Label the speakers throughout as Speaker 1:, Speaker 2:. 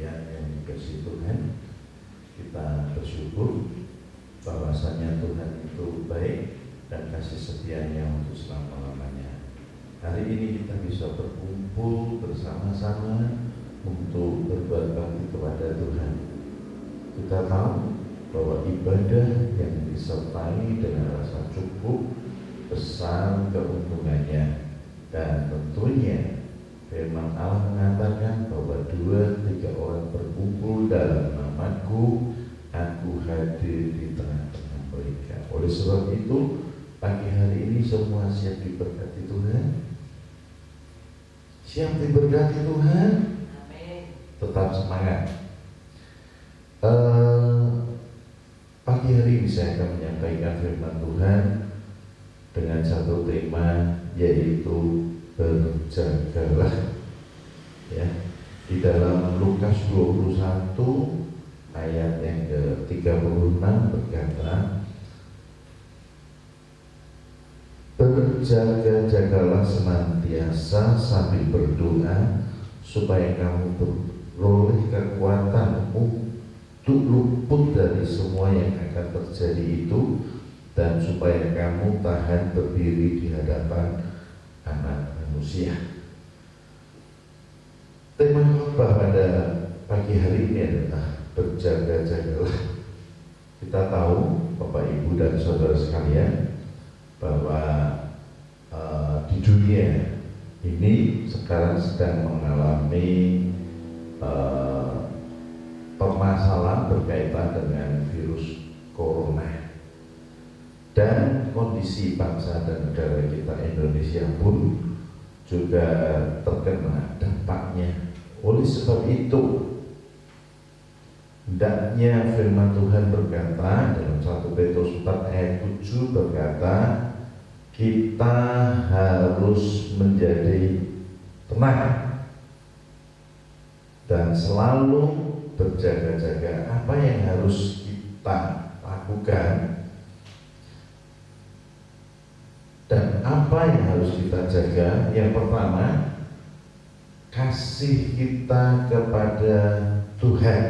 Speaker 1: sekalian yang dikasihi Tuhan, kita bersyukur bahwasanya Tuhan itu baik dan kasih setianya untuk selama-lamanya. Hari ini kita bisa berkumpul bersama-sama untuk berbuat bakti kepada Tuhan. Kita tahu bahwa ibadah yang disertai dengan rasa cukup besar keuntungannya, dan tentunya firman Allah mengatakan bahwa 2-3 orang berkumpul dalam namaku, aku hadir di tengah-tengah mereka. Oleh sebab itu, pagi hari ini semua siap diberkati Tuhan. Siap diberkati Tuhan.
Speaker 2: Amin.
Speaker 1: Tetap semangat. Pagi hari ini saya akan menyampaikan firman Tuhan dengan satu tema, yaitu berjagalah. Ya, di dalam Lukas 21 ayat yang ke-36 berkata, berjaga-jagalah senantiasa sambil berdoa, supaya kamu beroleh kekuatan untuk luput dari semua yang akan terjadi itu, dan supaya kamu tahan berdiri di hadapan Anak Manusia. Tema khotbah pada pagi hari ini adalah berjaga-jagalah. Kita tahu, Bapak, Ibu, dan saudara sekalian, bahwa di dunia ini sekarang sedang mengalami permasalahan berkaitan dengan virus corona, dan kondisi bangsa dan negara kita Indonesia pun juga terkena dampaknya. Oleh sebab itu, hendaknya firman Tuhan berkata dalam 1 Petrus 4 ayat 7 berkata, kita harus menjadi tenang dan selalu berjaga-jaga. Apa yang harus kita lakukan dan apa yang harus kita jaga? Yang pertama, kasih kita kepada Tuhan.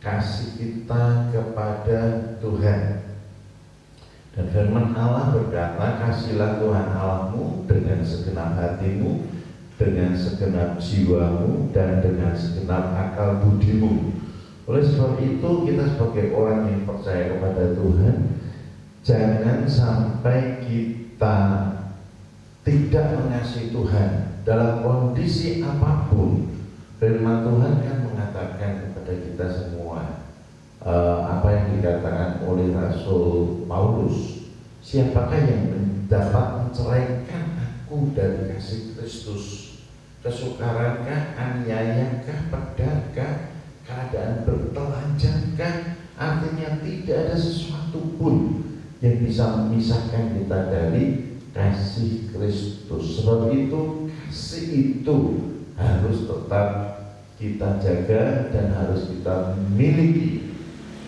Speaker 1: Kasih kita kepada Tuhan. Dan firman Allah berkata, kasihlah Tuhan Allahmu dengan segenap hatimu, dengan segenap jiwamu, dan dengan segenap akal budimu. Oleh sebab itu, kita sebagai orang yang percaya kepada Tuhan, jangan sampai kita tidak mengasihi Tuhan dalam kondisi apapun. Firman Tuhan kan mengatakan kepada kita semua, apa yang dikatakan oleh Rasul Paulus, siapakah yang dapat menceraikan aku dari kasih Kristus? Kesukarankah, aniayakah, pedahkah, keadaan bertelanjangkah? Artinya tidak ada sesuatu pun yang bisa memisahkan kita dari kasih Kristus. Sebab itu, kasih itu harus tetap kita jaga dan harus kita miliki.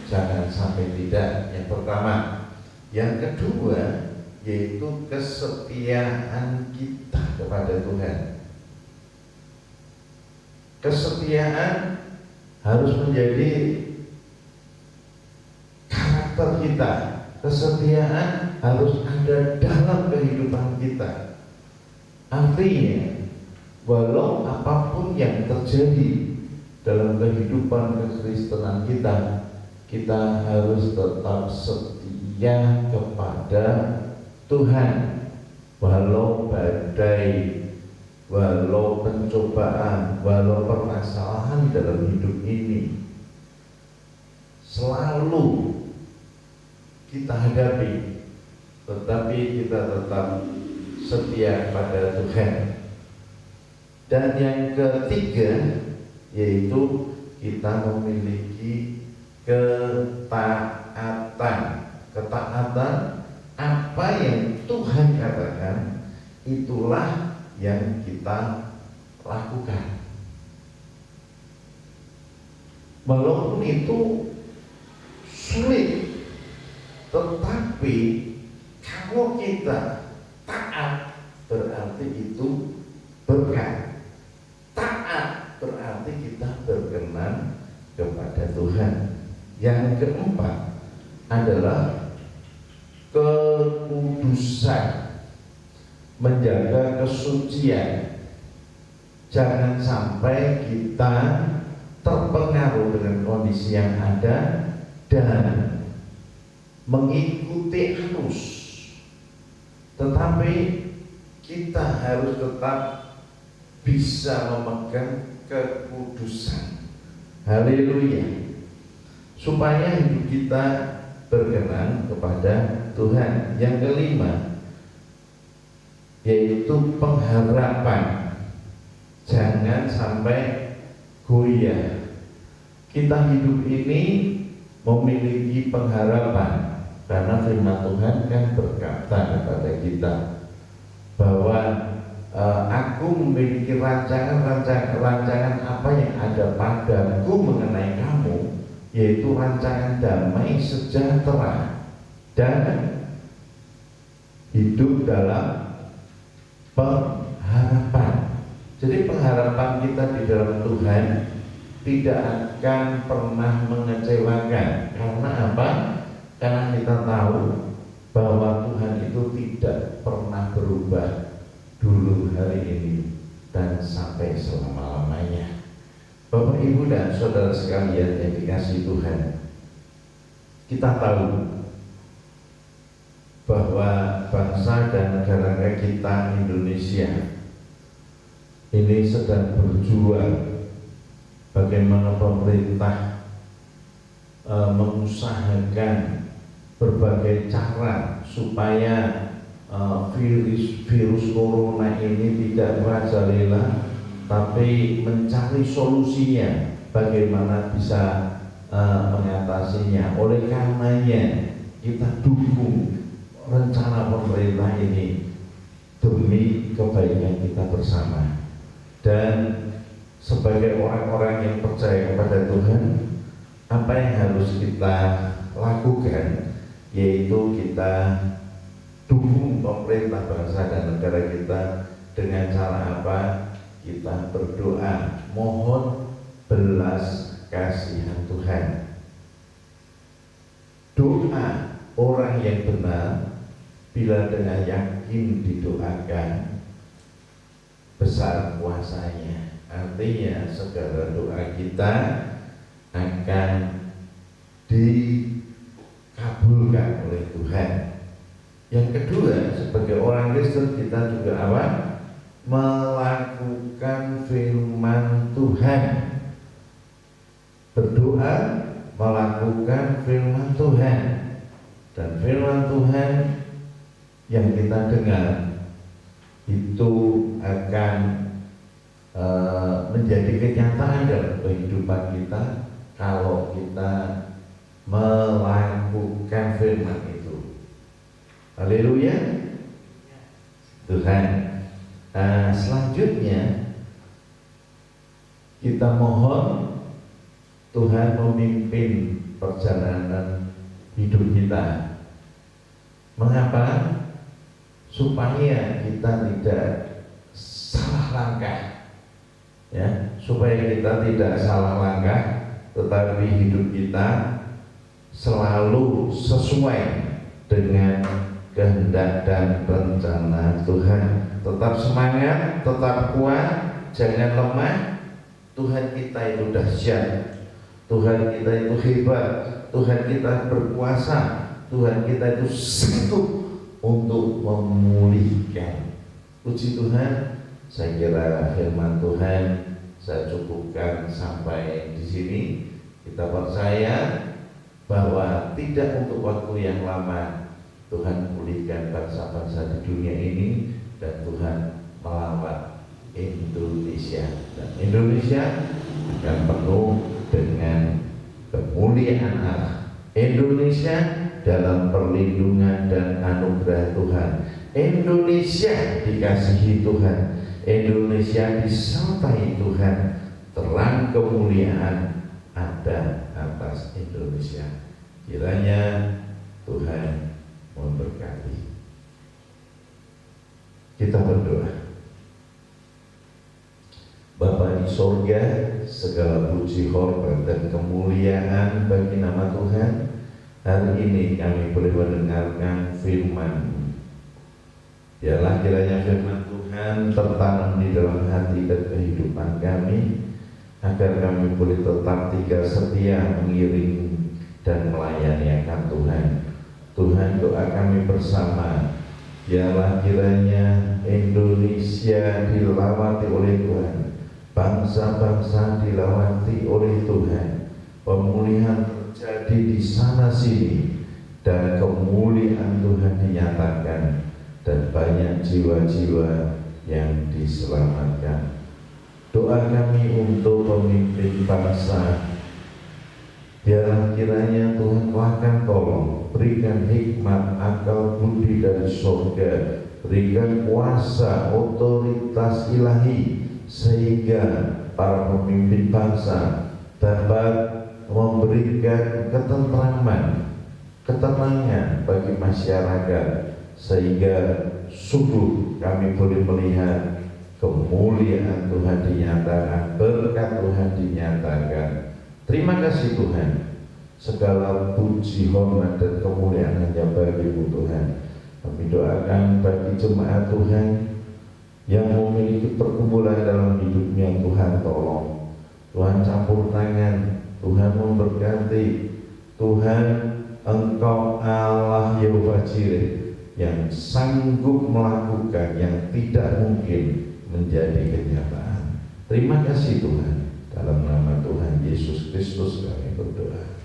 Speaker 1: Jangan sampai tidak. Yang pertama. Yang kedua, yaitu kesetiaan kita kepada Tuhan. Kesetiaan harus menjadi karakter kita. Kesetiaan harus ada dalam kehidupan kita. Artinya, walau apapun yang terjadi dalam kehidupan kekristenan kita, kita harus tetap setia kepada Tuhan. Walau badai, walau pencobaan, walau permasalahan dalam hidup ini selalu kita hadapi, tetapi kita tetap setia kepada Tuhan. Dan yang ketiga, yaitu kita memiliki ketaatan. Ketaatan, apa yang Tuhan katakan, itulah yang kita lakukan. Walaupun itu sulit, tetapi kalau kita taat, berarti itu berkat. Taat berarti kita berkenan kepada Tuhan. Yang keempat adalah kekudusan, menjaga kesucian. Jangan sampai kita terpengaruh dengan kondisi yang ada dan mengikuti arus, tetapi kita harus tetap bisa memegang kekudusan. Haleluya. Supaya hidup kita berkenan kepada Tuhan. Yang kelima yaitu pengharapan. Jangan sampai goyah. Kita hidup ini memiliki pengharapan karena firman Tuhan kan berkata kepada kita bahwa aku memiliki rancangan apa yang ada padaku mengenai kamu, yaitu rancangan damai sejahtera dan hidup dalam pengharapan. Jadi pengharapan kita di dalam Tuhan tidak akan pernah mengecewakan. Karena apa? Karena kita tahu bahwa Tuhan itu tidak pernah berubah, dulu, hari ini, dan sampai selama-lamanya. Bapak, Ibu, dan saudara sekalian yang dikasihi Tuhan, kita tahu bahwa bangsa dan negara kita Indonesia ini sedang berjuang bagaimana pemerintah mengusahakan berbagai cara supaya virus corona ini tidak merajalela, tapi mencari solusinya bagaimana bisa mengatasinya. Oleh karenanya kita dukung rencana pemerintah ini demi kebaikan kita bersama. Dan sebagai orang-orang yang percaya kepada Tuhan, apa yang harus kita lakukan yaitu kita dukung pemerintah bangsa dan negara kita dengan cara apa? Kita berdoa, mohon belas kasihan Tuhan. Doa orang yang benar bila dengan yakin didoakan, besar kuasanya. Artinya segala doa kita akan dikabulkan oleh Tuhan. Yang kedua, sebagai orang Kristen kita juga apa? Melakukan firman Tuhan. Berdoa, melakukan firman Tuhan. Dan firman Tuhan yang kita dengar itu akan menjadi kenyataan dalam kehidupan kita kalau kita melakukan firman itu. Haleluya, Tuhan. Selanjutnya kita mohon Tuhan memimpin perjalanan hidup kita. Mengapa? Supaya kita tidak salah langkah, ya, supaya kita tidak salah langkah, tetapi hidup kita selalu sesuai dengan kehendak dan rencana Tuhan. Tetap semangat, tetap kuat, jangan lemah. Tuhan kita itu dahsyat, Tuhan kita itu hebat, Tuhan kita berkuasa, Tuhan kita itu sanggup untuk memulihkan. Puji Tuhan. Saya kira firman Tuhan saya cukupkan sampai di sini. Kita percaya bahwa tidak untuk waktu yang lama Tuhan pulihkan bangsa-bangsa di dunia ini, dan Tuhan melawat Indonesia, dan Indonesia akan penuh dengan kemuliaan Allah. Indonesia dalam perlindungan dan anugerah Tuhan. Indonesia dikasihi Tuhan. Indonesia disertai Tuhan. Terang kemuliaan ada atas Indonesia. Kiranya Tuhan memberkati. Kita berdoa. Bapa di sorga, segala puji, hormat, dan kemuliaan bagi nama Tuhan. Hari ini kami boleh mendengarkan firman. Biarlah kiranya firman Tuhan tertanam di dalam hati dan kehidupan kami, agar kami boleh tetap tinggal setia mengiring dan melayani akan Tuhan. Tuhan, doa kami bersama, biarlah kiranya Indonesia dilawati oleh Tuhan, bangsa-bangsa dilawati oleh Tuhan, pemulihan terjadi di sana sini, dan kemuliaan Tuhan dinyatakan, dan banyak jiwa-jiwa yang diselamatkan. Doa kami untuk pemimpin bangsa, biarlah kiranya Tuhan akan tolong, berikan hikmat, akal budi dari surga, berikan kuasa, otoritas ilahi, sehingga para pemimpin bangsa dapat memberikan ketentraman, ketenangan bagi masyarakat, sehingga sungguh kami boleh melihat kemuliaan Tuhan dinyatakan, berkat Tuhan dinyatakan. Terima kasih Tuhan, segala puji, hormat, dan kemuliaan hanya bagi-Mu Tuhan. Kami doakan bagi jemaat Tuhan yang memiliki pergumulan dalam hidupnya, Tuhan tolong, Tuhan campur tangan, Tuhan memberkati. Tuhan, Engkau Allah Yehova Jireh yang sanggup melakukan yang tidak mungkin menjadi kenyataan. Terima kasih Tuhan, dalam nama Tuhan Yesus Kristus kami berdoa.